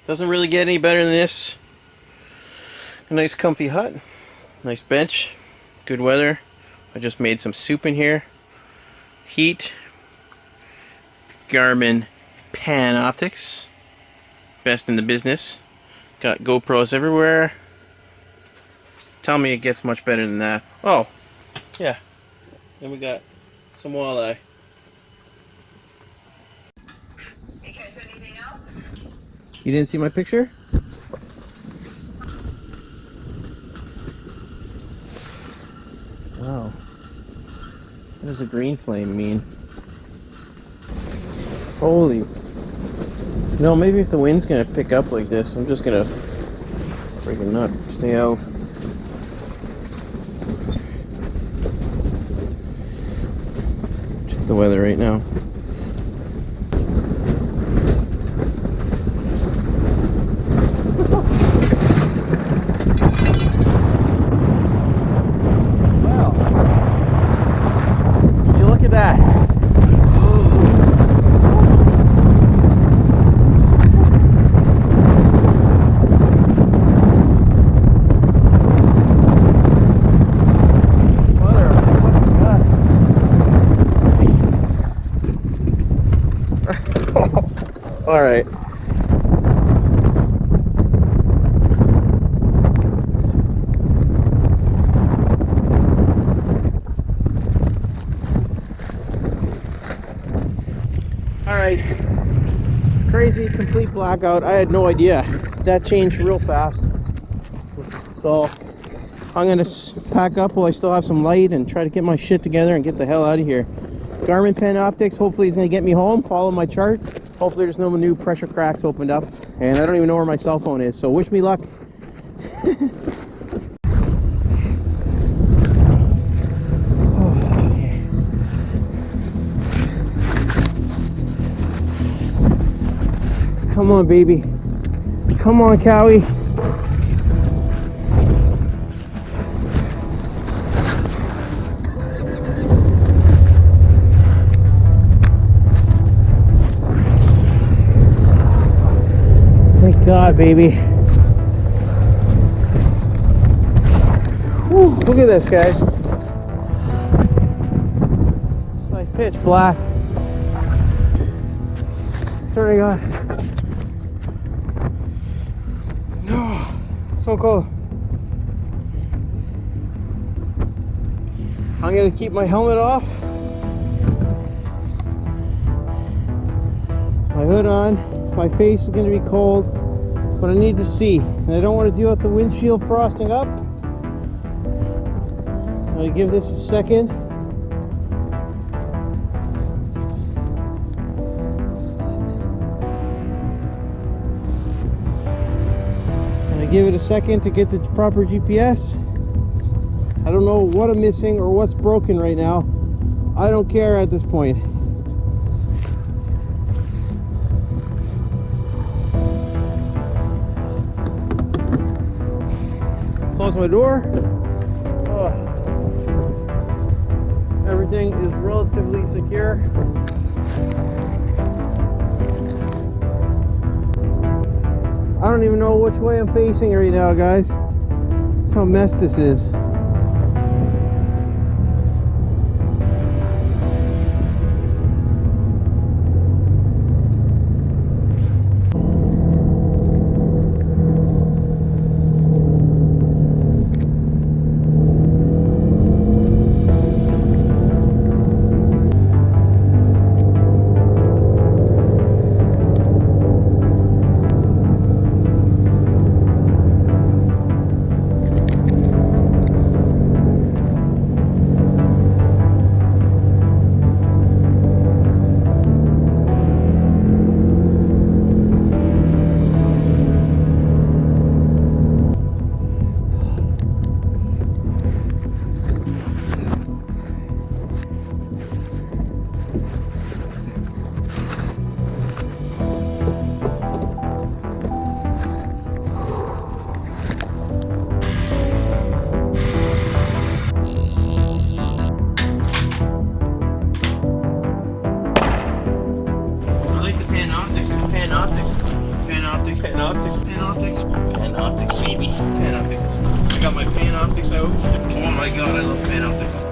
Doesn't really get any better than this. A nice comfy hut, nice bench, good weather. I just made some soup in here. Heat, Garmin pan optics, best in the business. Got GoPros everywhere. Tell me it gets much better than that. Oh, yeah. Then we got some walleye. You didn't see my picture? Wow. What does a green flame mean? Holy. No, maybe if the wind's gonna pick up like this, I'm just gonna freaking not stay out. Check the weather right now. All right. All right. It's crazy, complete blackout. I had no idea. That changed real fast. So I'm gonna pack up while I still have some light and try to get my shit together and get the hell out of here. Garmin pen optics, hopefully he's gonna get me home. Follow my chart. Hopefully there's no new pressure cracks opened up, and I don't even know where my cell phone is, so wish me luck. Come on, baby. Come on, Cowie. God, baby. Whew, look at this, guys. It's like pitch black. Turning on. No, so cold. I'm gonna keep my helmet off, my hood on. My face is gonna be cold. But I need to see, and I don't want to deal with the windshield frosting up. I'm going to give this a second. I'm going to give it a second to get the proper GPS. I don't know what I'm missing or what's broken right now. I don't care at this point. Close my door. Everything is relatively secure. I don't even know which way I'm facing right now, guys. That's how messed this is. Panoptics. Panoptics. Panoptics. Panoptics, baby. Panoptics. I got my Panoptics out. Oh my god, I love Panoptics.